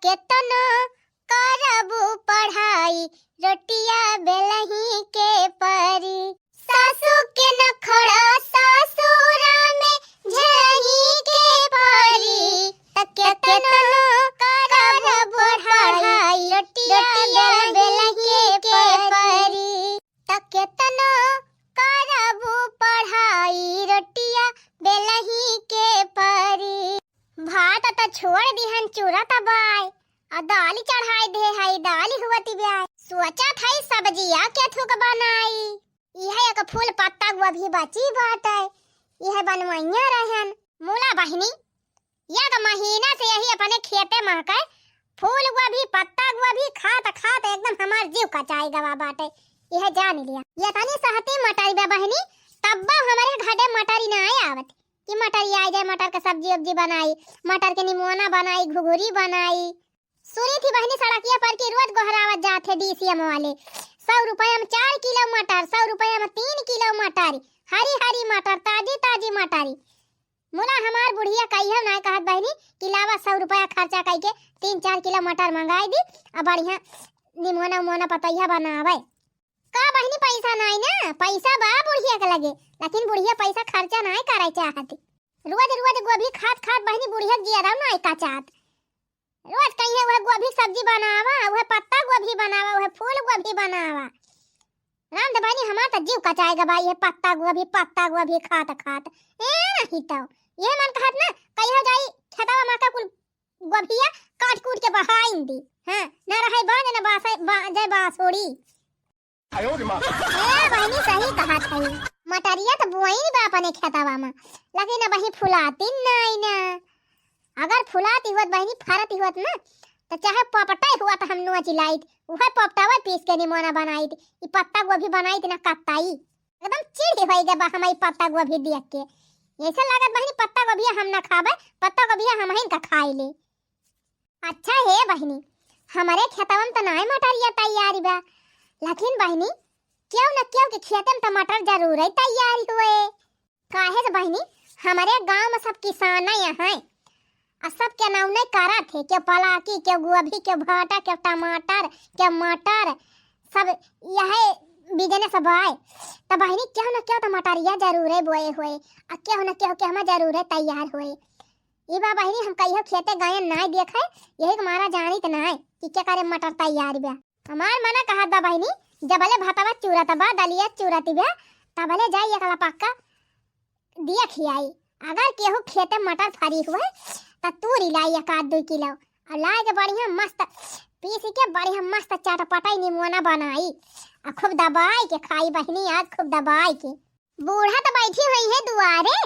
केतनो करबू पढ़ाई रोटिया बेलही के परी सासू के नखड़ा सासुरा में झही के परी केतनो करबू पढ़ाई रोटिया बेलही के परी केतनो करबू पढ़ाई रोटिया बेलही के परी भात त छोड़ दिहन चूरा तबाय आ दाली चढ़ाई दे हई दाली हुवती ब्याय सोचा था सब्जिया के थुक बनाई यह एक फूल पत्ता गोभी बची बाटे यह बनवैया रहन मूला बहिनी एक महीना से यही अपने खेते महके फूल गोभी पत्ता गोभी खात खात एकदम हमार जीव कचाई गवा बाटे यह जान लिया ये तनी सहती मटाई बे बहिनी तब्बा हमारे घरे मटारी ना आवत कि मटर आ जाए मटर का सब्जी उब्जी बनाई मटर के निमोना बनाई घुघुरी बनाई सुनी थी बहनी सड़किया पर की रोज गोहरावत जाते डीसीएम वाले 100 रुपया में 4 किलो मटर 100 रुपया में 3 किलो मटर हरी हरी मटर ताजी ताजी मटरी मुला हमार बुढ़िया कहियो ना कहत बहनी कि लावा 100 रुपया खर्चा करके 3-4 किलो मटर मंगाई दी अब बढ़िया निमोना उमोना पतैया बनावे का बहनी पैसा नहीं ना पैसा बा बुढ़िया के लगे लेकिन बुढ़िया पैसा खर्चा नहीं करे चाहती रोज रोज गोभी खात खात बहनी बुढ़िया जिया रहा नहीं का चाहत रोज कहिए वह गोभी सब्जी बनावा वह पत्ता गोभी बनावा वह फूल गोभी बनावा राम दे बहनी हमार त जीव कचाएगा भाई ये पत्ता गोभी खात खात ए नहीं तो ये मन कहत ना कहियो जाई खेतवा में का कुल गोभिया काट कूट के बहाइन दी हां ना रहे बाने ना बासे जय बासोड़ी आयो रे मां बहनी सही कहा था मटरिया तो बुआई बा अपने खेतवा में लेकिन अब ही फुलाती नहीं ना अगर फुलाती होत बहनी फरती होत ना तो चाहे पपटाई हुआ तो हम नुआ चिलाइत वह पपटावा पीस के निमोना बनाई थी ये पत्ता गोभी बनाई थी ना कत्ताई एकदम चिढ़ होई गबा हमारी पत्ता गोभी देख के ऐसे लागत बहनी पत्ता गोभी हम ना खाबे पत्ता गोभी हम ही का खाई ले अच्छा है बहनी हमारे खेतवा में तो नहीं मटरिया तैयारी बा लेकिन बहनी क्यों न क्यों के खेत में टमाटर जरूर है तैयारी हुए काहे से बहनी हमारे गांव में सब किसान यहाँ और सब के नाम नहीं करा थे के पलाकी के गोभी के भाटा के टमाटर के मटर सब यह बिजनेस बाय तो बहनी क्यों न क्यों टमाटरिया जरूर है बोए हुए और क्यों न क्यों के हम जरूर है तैयार हुए ये बा बहनी हम कहियो खेते गए नहीं देखे यही हमारा जानी तो नहीं कि क्या करे मटर तैयार बा हमार मना कहा दा बहनी जबले भातवा चूरत बा दलिया चूरती बा तबले जाई एकला पक्का दिया खियाई अगर केहू खेते मटर फरी हुए त तूरी लाई 1-2 किलो और लाई के बढ़िया मस्त पीस के बढ़िया मस्त चटपटाई निमोना बनाई और खूब दबाई के खाई बहनी आज खूब दबाई के बूढ़ा तो बैठी हुई है दुआरे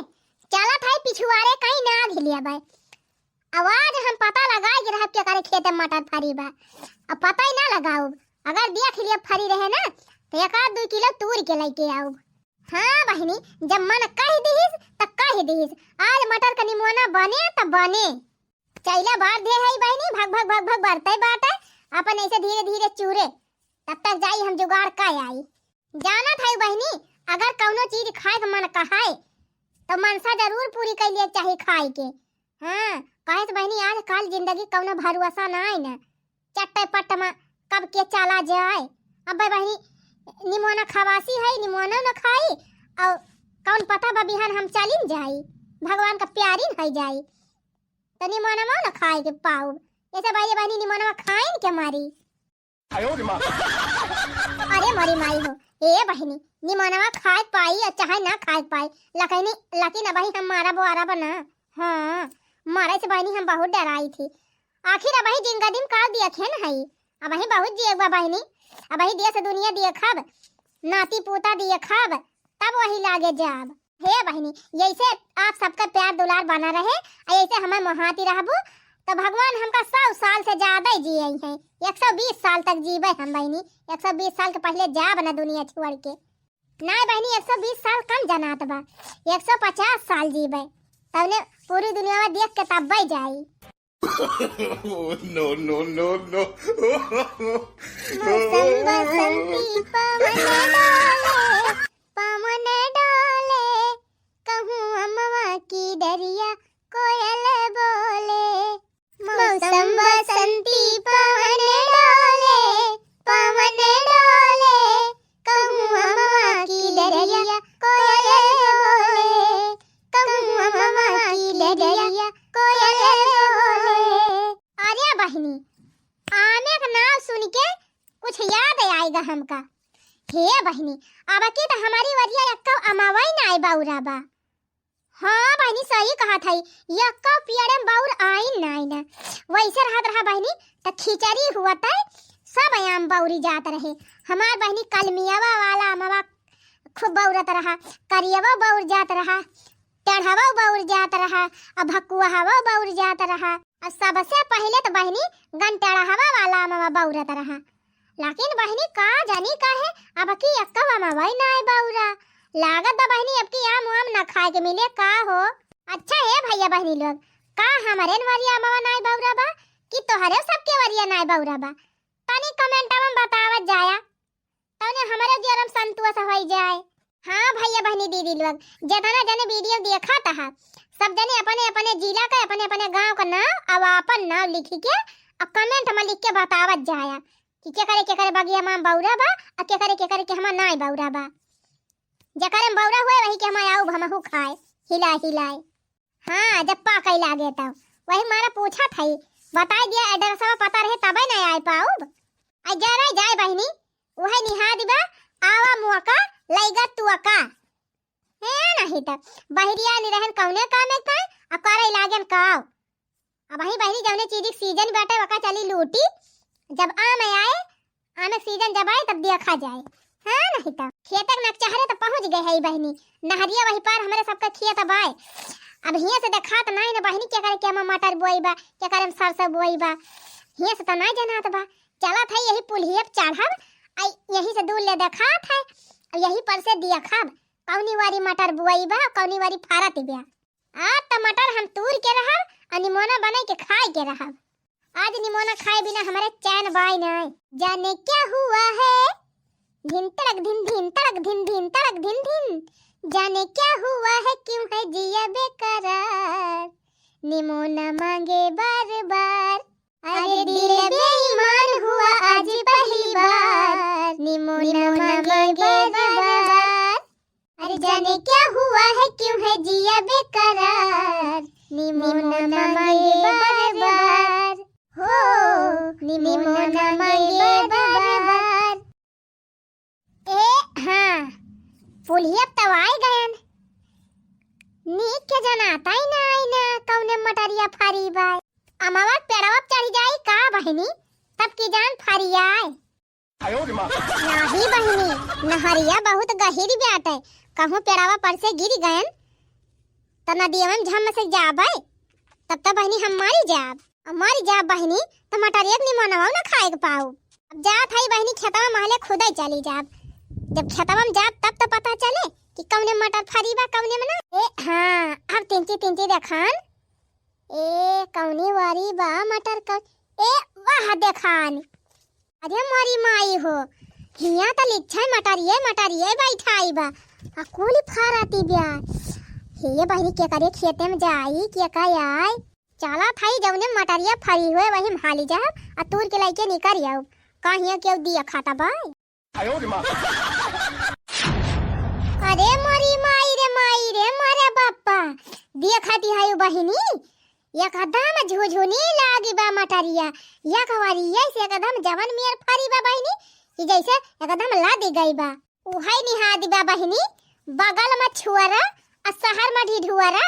चला था पिछुआरे कहीं ना घिलिया भाई आवाज हम पता लगाए कि रह के करे खेते मटर फरी बा अब पता ही ना लगाओ अगर देख लिया फरी रहे ना तो 1-2 किलो तूर के लेके आओ हाँ बहनी जब मन कह दीस त कह दीस आज मटर का निमोना बने त बने चैला बार दे है बहनी भग बढ़ते बाटे अपन ऐसे धीरे धीरे चूरे तब तक जाई हम जुगाड़ का आई जाना था बहनी अगर कौनो चीज खाए के मन कहाए तो मनसा जरूर पूरी कर लिए चाहिए खाए के हाँ कहे तो बहनी आज कल जिंदगी कौनो भरोसा ना है ना चट्टे पट्ट में कब के चला जाए अब बहनी निमोना खवासी है निमोना न खाई और कौन पता बा बिहान हम चलिन जाई भगवान का प्यारी है जाई तो निमोना न खाए के पाऊ ऐसे भाई बहनी निमोना खाइन के मारी आयो रे मां अरे मरी माई हो ए बहनी निमोना खाए पाई और चाहे ना खाए पाई लेकिन अब हम मारा बुआरा बना हाँ मारे से बहनी हम बहुत डराई थी आखिर अब जिंगा दिन काल दिया थे ना है अब बहुत जिए बहनी अब देश दुनिया दिए खब नाती पोता दिए खब तब वही लागे जाब हे बहनी जैसे आप सबका प्यार दुलार बना रहे ऐसे हमें मोहाती रहबू तो भगवान हमका 100 साल से ज्यादा जिए हैं 120 साल तक जीवे हम बहनी 120 साल के पहले जाब ना दुनिया छोड़ के ना बहनी 120 साल कम जनात बा 150 साल जीवे तबने पूरी दुनिया में देख के तब जाई no no no no बसंती पवन डाले जाएगा हमका। हे बहनी अब की तो हमारी वरिया यक्का अमावाई ना आए बाउरा बा। हाँ बहनी सही कहा था, यक्का पियड़े बाउर आई ना वैसे रहा बहनी तो खिचड़ी हुआ था सब आम बाउरी जात रहे। हमार बहनी कलमियावा वाला अमवा खूब बाउरत रहा, करियवा बाउर जात रहा, टेढ़वा बाउर जात रहा, अब भकुआ हवा बाउर जात रहा, और सबसे पहले तो बहनी गंटेड़ा हवा वाला अमवा बाउरत रहा। लेकिन बहनी का जानी का है अब की यक्का अमवा ना आए बाउरा। लागत बा बहनी अब की आम वाम न खाए के मिले का हो। अच्छा है भैया बहनी लोग, का हमारे वरिया अमवा ना आए बाउरा बा कि तोहरे सबके वरिया ना आए बाउरा बा? तनी कमेंट में बतावत जाया तने हमारे जरम संतोष हो जाए। हाँ भैया बहनी दीदी लोग, जितना जने वीडियो देखा था सब जने अपने अपने जिला का अपने अपने गांव का नाम और अपन नाम लिख के और कमेंट में लिख के बतावत जाया कि के करे बगिया मां बौरा बा और के करे के हम नाई बौरा बा। जकरे में बौरा हुए वही के हम आऊ हमहु खाए हिलाए। हाँ जब पाकई लागे तब वही मारा पूछा था, बता दिया एड्रेस पता रहे तबे नहीं आए पाऊब। आई जाए बहनी वही निहा दिबा आवा मुआका लइगा तुआका है नहीं त बहरिया नि रहन कौने काम में काय अकारे लागन काव। अब वही बहनी जौने चीज सीजन बाटे वका चली लूटी, जब आम आए आम सीजन जब आए तब देखा जाए। हाँ नहीं त खेतक नकचहरे तो पहुंच गए है बहनी, नहरिया वही पार हमारे सबका खेत बाए। अब हिया से देखा तो नहीं ना बहनी क्या करे के हम मटर बोई बा क्या करे हम सरसों बोई बा, हिया से तो नहीं जनात बा। चला था यही पुलिया चढ़ब आई यही से दूर ले देखा था यही पर से दिया खाब कौनी वारी मटर बुआई बा कौनी वारी फारत बिया। आज टमाटर हम तूर के रहब और निमोना बनाई के खाए के रहब। आज निमोना खाए बिना हमारे चैन बाई नहीं। जाने क्या हुआ है धिन तड़क धिन तड़क धिन तड़क धिन, जाने क्या हुआ है क्यों है जिया बेकरार, निमोना मांगे बार बार, अरे दिल बेईमान हुआ आज पहली बार, निमोना मांगे बार बार, अरे जाने क्या हुआ है क्यों है जिया बेकरार, निमोना मांगे बार बार, हो निमोना मांगे बार बार। ए हाँ पुलिया तब आए गयन नीक के जनाता ही ना आई ना कौने मटरिया फारी बाई अमावा पेड़वा चढ़ जाई का बहनी तब की जान फारी आए। नहीं बहनी नहरिया बहुत गहरी बाटे, कहूं पेड़वा पर से गिर गयन त नदिया में झम से जाबे तब तक बहनी हम मारी जाब बहनी त मटरिया के निमोनवा ना खाए के पाऊ। अब जात हई बहनी खेतवा महले खुदे चली जाब, जब खेतवा में जाब तब तो पता चले कि कौने मटर फरी बा कौने में ना। ए हां अब तिंची देखान ए कौनी वारी बा मटर का ए वाह देखान। अरे मारी माई हो हिया त लिच्छा मटरिए बैठाई बा आ कोली फाराती ब्या। हे बहनी के करे खेते में जाई के का आए चला थाई जौने मटरिया फरी हुए वही हाली जा आ तूर के लाइके निकर आऊ का हिया के दिया खाता बा। अरे मारी रे मारे बापा दिया खाती है बहिनी एकदम झुझुनी लागी बा मटरिया या खवारी ऐसे एकदम जवन मियर फरी बा बहिनी कि जैसे एकदम लादी गई बा। उहाई निहा दी बा बहिनी बगल में छुआरा और शहर में ढिढुआरा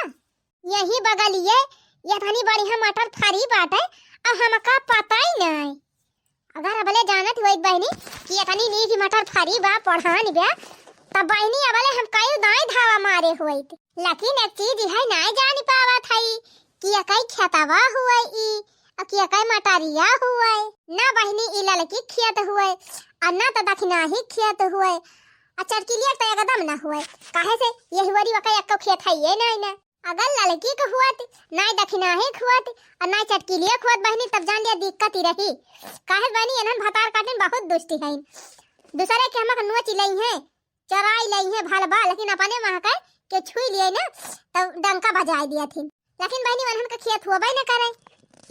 यही बगलिए ये धनी बढ़िया मटर फरी बाटे अब हमका पता ही नहीं। अगर अबले जानत हुई बहनी कि ये धनी नी की मटर फरी बा पढ़ान बा तब बहनी अबले हम कई दाई धावा मारे हुई थी। लेकिन एक चीज है नहीं जानी पावा थई कि कई खेतवा हुए ई और कि कई मटरिया हुए ना बहनी ई लड़की खेत हुए और ना तो दखना ही खेत हुए और चरकिलिया तो एकदम ना हुए काहे से यही वरी वका एक खेत है ये नहीं ना। अगर लड़की को हुआ थी ना दखना ही हुआ थी और ना चटकिलिया हुआ बहनी तब जान लिया दिक्कत ही रही। काहे बहनी एनन भतार काटन बहुत दुष्टी है दूसरे के हमक नुआ चिलई है चराई लई है भालबा लेकिन अपने महका के छुई लिए ना तब डंका बजाई दिया थी। लेकिन बहनी वनहन का खेत हुआ ना करे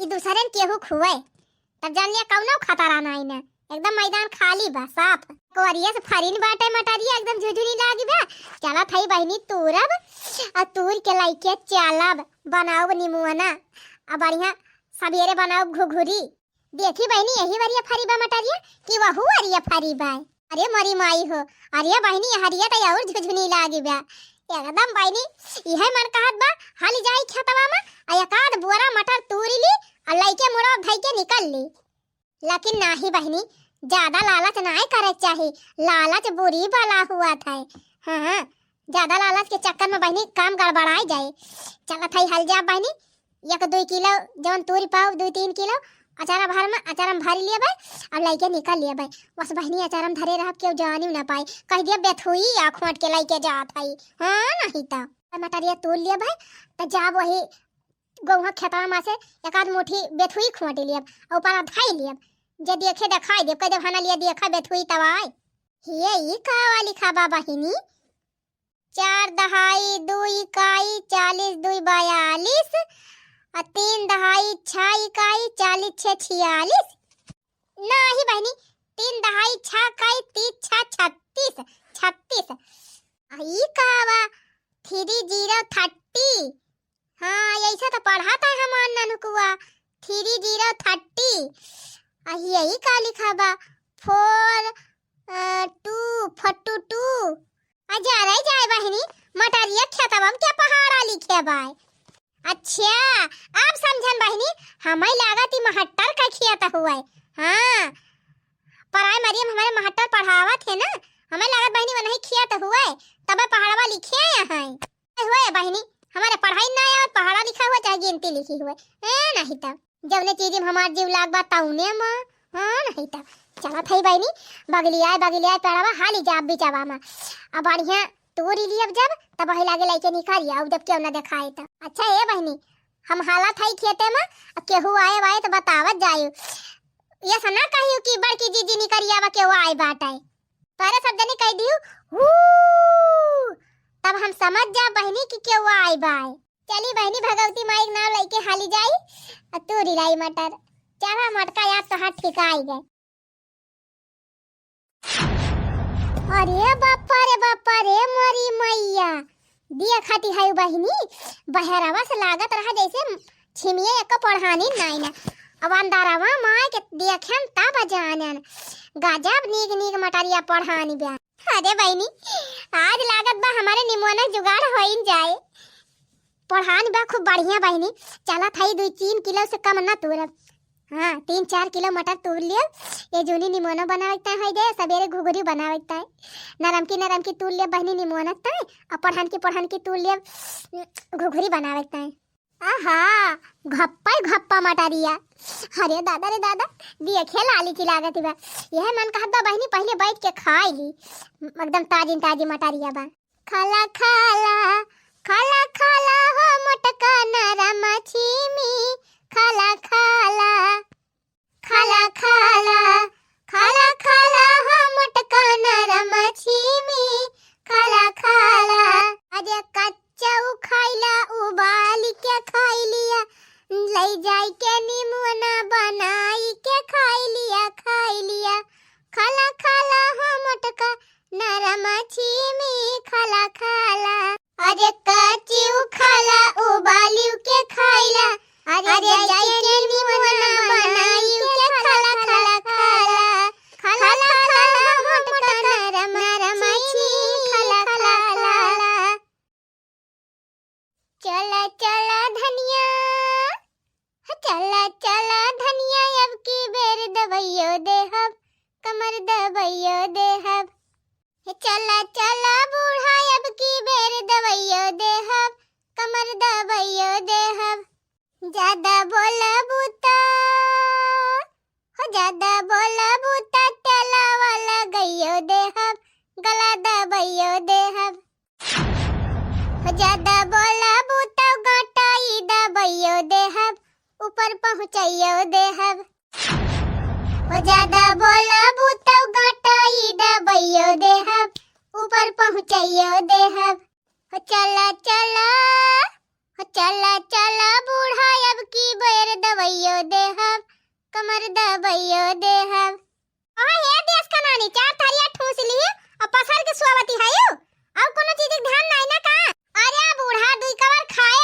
ई दूसरे केहू खुए तब जान लिया कौनो खतरा नहीं ना एकदम मैदान खाली बा साफ कोरिया से फरीन बाटे मटरिया एकदम झुझुनी लागी बा। चला थई बहनी तूरब और तूर के लाइके चालब बनाओ निमुआना और बढ़िया सवेरे बनाओ घुघुरी देखी बहनी यही वरिया फारी बा मटरिया कि वहू वरिया फारी बा। अरे मरी माई हो, अरे बहनी हरिया त और झुझुनी लागी बा एकदम बहनी। इहे मन कहत बा हाली जाई खेतवा में आ एकाद बोरा मटर तूरी ली और लइके मोरा धई के निकल ली। लेकिन नाही बहनी, ज्यादा लालच नहीं करे चाहिए, लालच बुरी बला हुआ था। हाँ, ज्यादा लालच के चक्कर में बहनी काम गड़बड़ाई जाए। चलत है हल जा बहनी, 1-2 किलो जौन तूरी पाव 2-3 किलो अचारा भर में अचारम भर लिया भाई और लइके निकल लिया भाई। बस बहनी अचारम धरे रह केउ जानी ना पाई, कह दिया बेथुई आ खोट के लइके जात हई। हां नहीं त मटरिया तोड़ लिया भाई त जा वही गौहा खेतवा में से एकाद मुट्ठी बेथुई खोट लिया और ऊपर धाई लिया। जे देखे दिखाई दे, कह दे भाना लिया देखा बेथुई तवाई। ये ई का वाली खाबा बहिनी, 4 दहाई 2 इकाई 40 2 42 और 3 दहाई 6 इकाई 40 6 46। नहीं बहनी, 3 दहाई 6 इकाई 30 6 36 36। आई कावा 3030। हाँ ऐसा तो पढ़ा था हमार ननकुआ 3030। यही का लिखा बा 4 2 42। जा रही जाए बहनी मटरिया खेतवा में क्या पहाड़ा लिखे बाय। अच्छा अब समझन बहनी, हमें लागत ही महट्टर का खियाता हुआ है। हाँ पढ़ाई मरियम हमारे महट्टर पढ़ावा थे ना, हमें लागत बहनी वो नहीं खियाता हुआ है तब पहाड़वा लिखे आया है हुआ है बहनी। हमारे पढ़ाई ना आया और पहाड़ा लिखा हुआ चाहे गिनती लिखी हुए नहीं तब जवने चीज में हमार जीव लाग बा ताउने मां। हाँ नहीं तब चला थई बहनी बगलियाए पढ़ावा हाली जाब बिचावा में अब बढ़िया तोरी लियब जब तब वही लागे लइके निकाल आउ जब क्यों ना दिखाए त। अच्छा ए बहनी हम हालत हई खेते में केहू आए तो बतावत जायो, ये सना कहियो कि बड़की जीजी निकरियावा केहू आए बाटाए तारे सब जने कह दियो हू, तब हम समझ जा बहनी कि केहू आए बाए। चली बहनी भगवती माई के नाम लइके हाली जाई तोरी लाई मटर। चला मटका याद तो हाथ ठिकाई गए। अरे बापा रे मरी मैया दिया खाती है बहनी, बहरावा से लागत रहा जैसे छिमिये एक पढ़ानी नहीं ना। अब अंधारावा माय के देखन तब जानन गजब नीक मटरिया पढ़ानी बया। अरे बहनी आज लागत बा हमारे निमोना जुगाड़ होइन जाए। पढ़ानी बा खूब बढ़िया बहनी, चला थाई 2-3 किलो से कम ना तोरब। हाँ 3-4 किलो मटर तोड़ लियो। ये जूनी निमोना बनावता है दे सवेरे घुघरी बनावता है। नरम की तोड़ लियो बहनी निमोना ताई और पढ़न की तोड़ लियो घुघरी बनावता है। आहा घप्पा मटरिया। अरे दादा रे दादा देखे लाली की लागत बा। यह मन कहत बा बहनी पहले बैठ के खाई ली एकदम ताजी मटरिया बा। खाला हो मोटका नरम छीमी खाला हो मोटका नरम छीमी खाला। अरे कच्चा खाइला उबाल के खाई लिया, लई जाई के निमोना बनाई के खाई लिया। खाला हो मोटका नरम छीमी खाला। अरे कच्ची खाला उबाली के खाइला, अरे जाई के निमोना बनाई के खाला। मोटका नरम छीमी खाला। चला धनिया अब की बेर दबइयो देहब कमर दबइयो देहब। चला बूढ़ा अब की बेर दबइयो देहब कमर दबइयो देहब। ज्यादा बोला बूता तेला वाला गइयो देहब गला दबइयो देहब। ज्यादा बोला बूता गाटाई दबइयो देहब ऊपर पहुंचाइयो देहब। ज्यादा बोला बूता गाटाई दबइयो देहब ऊपर पहुंचाइयो देहब। चला बूढ़ा अब की बेर दबइयो देहब कमर दबइयो देहब। हे देश का नानी 4 थारिया ठूस लिए और पसर के सुवती है और कोनो चीज ध्यान नहीं ना का। अरे बूढ़ा 2 कवर खाए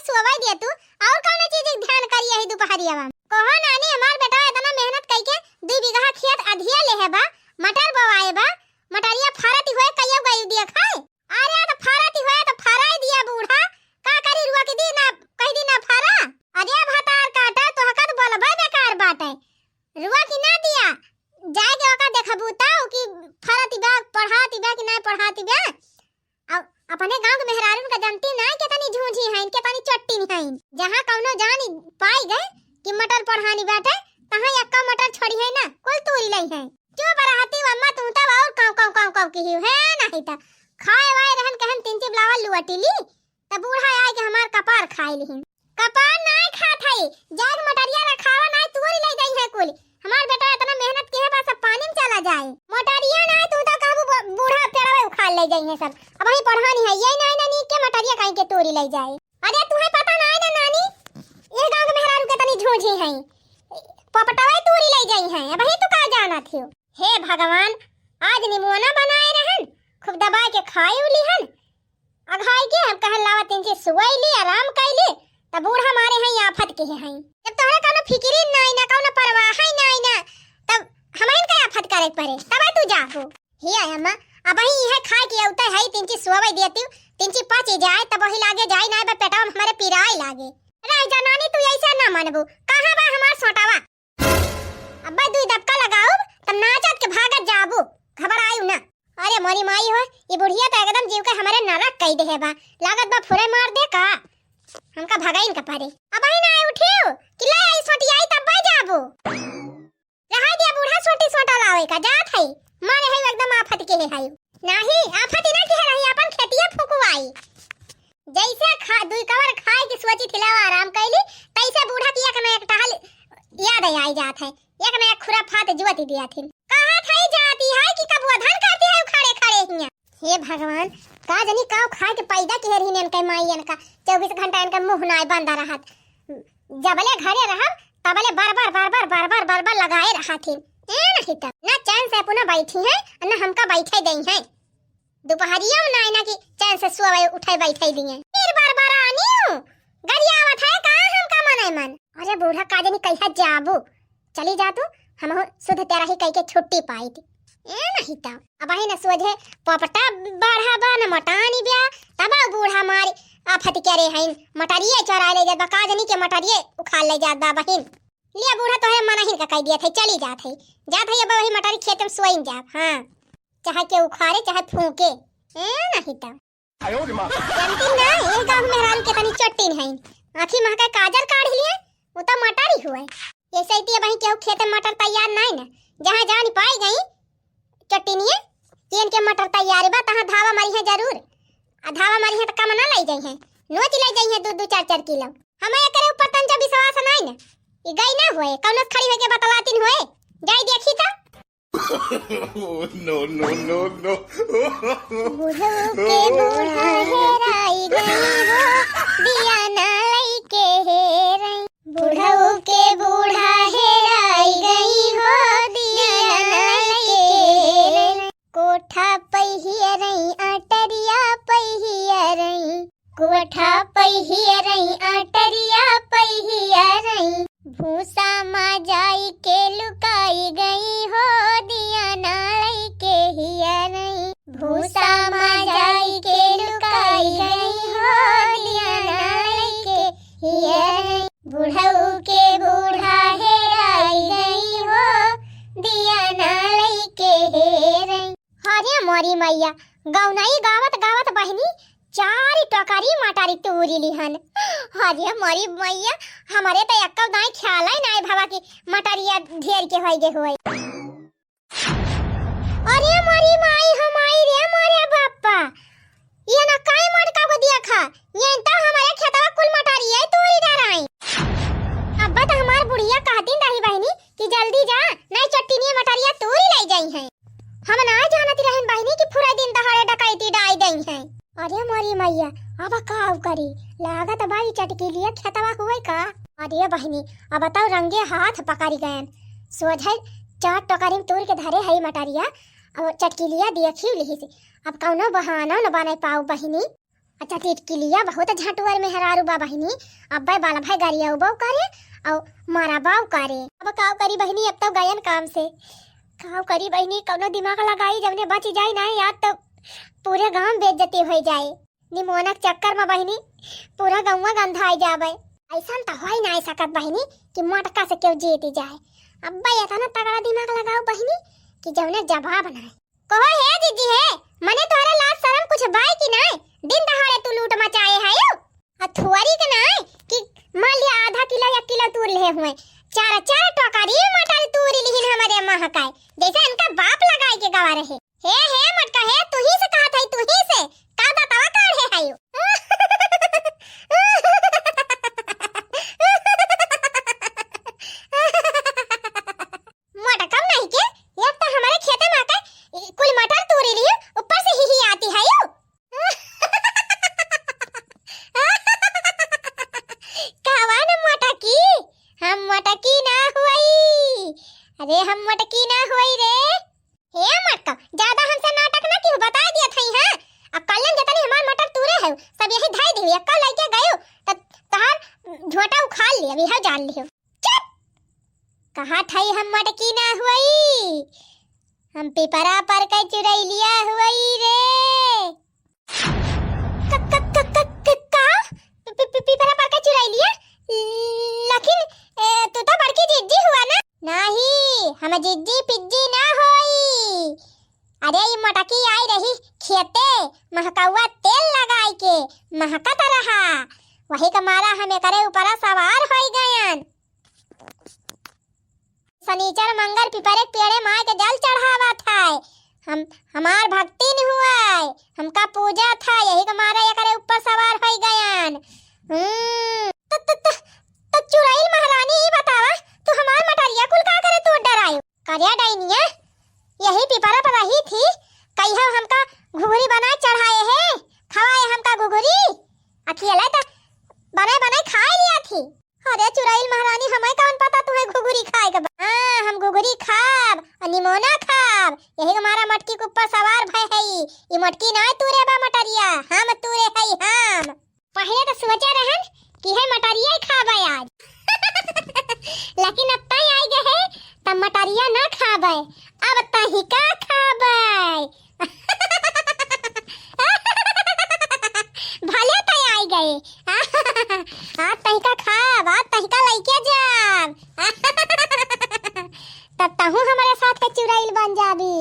सोवाई दे तू और कोनो चीज ध्यान करिए है दोपहरिया में। कहो नानी हमार बेटा इतना अपने गांव के मेहरारू का जानती ना कितनी झूठी हैं, कितनी चट्टी हैं। जहां कौनो जान पाई गए कि मटर पढ़ानी बाटे तहां यक्का मटर छोड़ी है ना कोई तोरी लई है। चुप रहती अम्मा तू तब और काव की है नहीं त खाए वाए रहन कहन तीन चिप लावा लुअटीली त बूढ़ा आए के हमार कपार खाई ली। कपार नहीं खात है, जाग मटरिया रखावा नहीं तोरी ले गई है कुल। हमार बेटा इतना मेहनत के है बस अब पानी में चला जाए। मटरिया नहीं तू तो कहबो बूढ़ा पेड़वा उखाड़ ले गई है सब। अब वही पढ़ानी है ये नहीं ना नी के मटरिया कहीं के तोरी ले जाए। अरे तुम्हें पता नहीं ना नानी ये गांव के मेहरारू के तनी झूठी है, पपटवा तोरी ले गई है। अब ही तू का जाना थी। हे भगवान आज निमोना बनाए रहन खूब दबा के खाई उली हन अघाई के हम कहन लावा तीन से सुई ली आराम कैली त बूढ़ा मारे हैं आफत के हैं। जब तोहरा कोनो फिक्री नहीं ना कोनो परवाह है नहीं ना तब हमें का आफत करे पड़े तब तू जाहो। हे अम्मा अब ही है खाए के औते है तीन से सुई देती तीन से पाँच जाए तब वही लागे जाए ना बे पेटवा हमारे पिराई लागे। रे जनानी तू ऐसा ना मानबू कहां बा हमार सोटावा। अब्बा दुई दबका लगाओ तब नाचत के भागत जाबू घबरायू ना। अरे मोरी माई हो ये बुढ़िया तो एकदम जीव के हमारे नरक कई दे बा लागत बा फुरे मार दे का हमका भगाइन का पारे। अब ही ना उठियो कि ले आई सोटी आई तब बा जाबू रहा दिया बूढ़ा सोटी सोटा लावे का जात है मारे है एकदम आफत के है नहीं आफत ना के रही अपन खेतिया फुकवाई जैसे खा दुई कवर खाए की सोची थिलावा आराम कैली तैसे बूढ़ा किया के एक टहल याद आई जात है एक ना एक खुराफात जुवती दिया थी कहां थाई जाती है कि कब अधर करती है खड़े खड़े हिया। हे भगवान का जनी काव खाए के पैदा के रही ने माई इनका 24 घंटा इनका मुंह नाय बंद रहत जबले घरे रहब तबले बार बार लगाए रहा थी ए नहीं तब ना चैन से पुनः बैठी है ना हमका बैठे गई है दोपहरिया में ना कि चैन से सोवे उठाई बैठे दिए फिर बार आनी गरियावत है का हमका मने मन। अरे बूढ़ा का जनी कैसा जाबू चली जा तू हम सुध तेरा ही कह के छुट्टी पाई थी ए नहीं ता अब ही न सोझे पपटा बढ़ा बा न मटानी ब्या तब बूढ़ा मारी आफत करे हैं मटरिए चरा ले जा काजनी के मटरिए उखाड़ ले जा बा बहिन लिया बूढ़ा तो है मना ही का कह दिया थे चली जात है अब वही मटरी खेत में सोइन जा। हां चाहे के उखाड़े चाहे फूके ए नहीं ता जानती ना ये गांव में राल के तनी चट्टी है आखी मां का काजर काढ़ लिए वो तो मटर ही हुआ ये सही वही केहू खेत में मटर तैयार नहीं ना जहां जानी पाई गई चट्टीनिए तीन के मटर तैयार बा तहां धावा मारी है जरूर आ धावा मारी है त कम ना ले जाई है नोच ले जाई है 2-2 4-4 किलो हमें एकरे ऊपर तंजा विश्वास नहीं ना ई गई ना होए कौनो खड़ी होके बतलातीन होए जाई देखी ता no no बुढ़ऊ के बूढ़ा हेराई गई हो दिया ना लई के हेराई बुढ़ऊ के बूढ़ा हेराई गई हो दिया ना लई के हेराई कोठा पहिया रही अटरिया पहिया रही कोठा पहिया रही अटरिया पहिया रही भूसा मा जाई के लुकाई गई हो दिया नालई के हिया नहीं भूसा मा जाई के लुकाई गई हो दिया नालई के हिया नहीं बुढ़ऊ के बूढ़ा हेराई गई हो दिया नालई के हेराई। अरे मोरी मैया गौनाई गावत गावत बहनी चारी टोकरी मटारी तूरी लिहन। अरे मोरी मैया हमारे तो एक्का दाई ख्याल ही नहीं भावा की मटरिया ढेर के होई गे होई। अरे मोरी माई हमाई रे मोरे बाप्पा ये ना काई मटका को दिया खा ये तो हमारे खेतवा कुल मटरिया तूरी डराई। अब्बा तो हमार बुढ़िया कहती रही बहनी कि जल्दी जा नहीं चट्टीनी मटरिया तूरी ले जाई है हम ना जानती रहन बहनी कि पूरा दिन दहाड़े डकैती डाई दई है। अरे मोरी मैया अब का करी लागत बाई चटकी लिए खेतवा हुए का। अरे बहनी अब बताओ रंगे हाथ पकड़ी गयन सोझे 4 टोकरी में तोड़ के धरे है मटरिया और चटकी लिया देखी लिही से अब कौनो बहाना न बना पाऊ बहनी। अच्छा चटकी लिया बहुत झटुअर में हरारू बा बहनी अब बाल भाई गाड़िया उबाऊ करे और मारा बाऊ करे अब का करी बहनी अब तो गयन काम से का करी बहनी कौनो दिमाग लगाई जब बच जाए ना याद तो पूरे गांव बेइज्जती हो जाए निमोनक चक्कर में बहनी पूरा गांव गंधाई जावे ऐसा तो हो ही नहीं सकत बहनी कि मटका से क्यों जीती जाए। अब्बा ये था ना तगड़ा दिमाग लगाओ बहनी कि जवने जवाब बनाए कहो हे दीदी है मने तोहरा लाज शर्म कुछ बाई कि नहीं दिन दहाड़े तू लूट मचाए है यो अथुआरी के ना कि मान लिया आधा किलो या किलो तूर ले हुए चार चार टोकरी मटर तूरी लिहिन हमारे महकाए जैसे इनका बाप लगाए के गवा रहे हे मटका हे तू ही से कहा था तू ही से का बतावा काढ़े है यो मटका नहीं के एक तो हमारे खेत में आकर कुल मटर तूरी ली ऊपर से ही आती है यो कहवा न मटकी हम मटकी ना हुई अरे हम मटकी ना हुई रे हे मटका ज्यादा हमसे नाटक ना क्यों बता दिया था हां अब कल्लन जतनी हमार मटर तूरे है सब यही धाई दी अक्का लेके गयो तहार झोटा उखाड़ लिया अभी है जान लियो चुप कहा था हम मटकी ना हुई हम पिपरा पर के चुराई लिया हुई रे पिपरा पर के चुराई लिया लेकिन तू तो बड़की जिज्जी हुआ ना नहीं हम जिज्जी पिज्जी ना होई अरे ये मटकी आई रही खेते महकौआ तेल लगाई के महकत रहा वही का मारा हमें करे ऊपर सवार हो गयन शनिचर मंगल पिपरे पेड़े माय के जल चढ़ावा था हमार भक्ति न हुआ हमका पूजा था यही का मारा ये करे ऊपर सवार हो गयन तो चुड़ैल महारानी ही बतावा तू हमार मटरिया कुल का करे तू डरायो करिया डाइनिया यही पिपरा पर रही थी कहिया हमका घुघरी बना चढ़ाए है खवाए हमका घुघरी अकेला तो बनाए बनाए खाए लिया थी अरे चुड़ैल महारानी हमें कौन पता तुम्हें घुघरी खाए के हां हम घुघरी खाब और निमोना खाब यही हमारा मटकी के ऊपर सवार भय है ये मटकी ना तूरे बा मटरिया हम तूरे है हम पहले तो सोचा रहन कि है मटरिया ही खाबे आज लेकिन अब तय आई गए तब मटरिया ना खाबे अब तही का खाबे भले तय आई गए आज तही का खाब आज तही का लइके जाब तब तहु हमारे साथ के चुड़ैल बन जाबी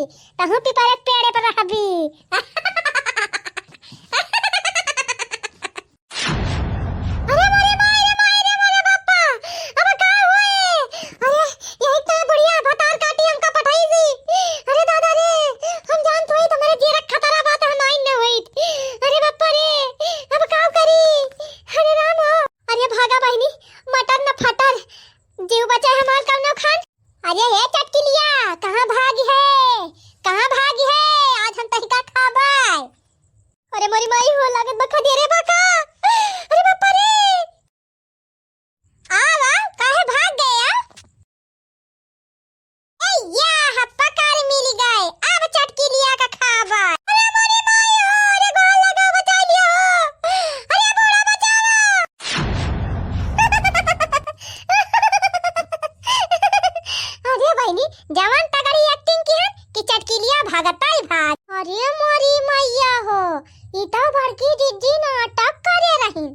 तहु पिपरे पेड़े पर रहबी जवान तगड़ी एक्टिंग की है कि चटकी लिया भागता ही भाग अरे मोरी मैया हो ई तो बड़की जिज्जी नाटक करे रही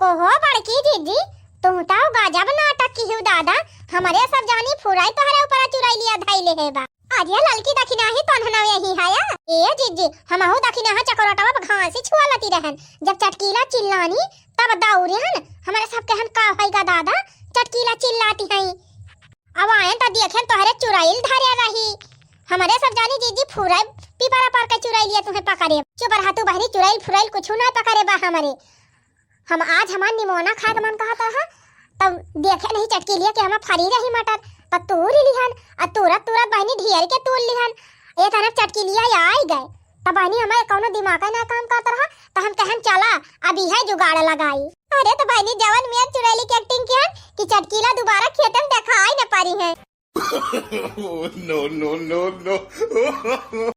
को हो बड़की जिज्जी तुम तो गजब नाटक की हो दादा हमारे सब जानी फुराई तोहरे ऊपर चुराई लिया धाई ले है बा आज ये ललकी दखिना ही तोहना यही हाया ए जिज्जी हमहु दखिना हा चकोरटवा पे घासी छुआ लती रहन जब चटकीला चिल्लानी तब दौड़ेन हमारे सब कहन का होइगा दादा चटकीला चिल्लाती है अब आए तो देखें तोहरे चुराइल धरे रही हमारे सब जानी जीजी फुराई पिपरा पर के चुराई लिया तुम्हें पकड़े चुप रहा तू बहनी चुराइल फुराइल कुछ ना पकड़े बा हमारे हम आज हमार निमोना खा के मन कहता है तब देखे नहीं चटकी लिया कि हम फरी रही मटर तब तोड़ लिहन और तुरंत तुरंत बहनी ढेर के तोड़ लिहन एक तरफ चटकी लिया या आई गए तब बहनी हमारे कौनो दिमाग ना काम करता रहा तो हम कहन चला अभी है जुगाड़ लगाई अरे तो बहनी जवान में चुड़ैली की एक्टिंग की कि चटकीला दोबारा खेत में दिखाई न पारी है no, no, no, no.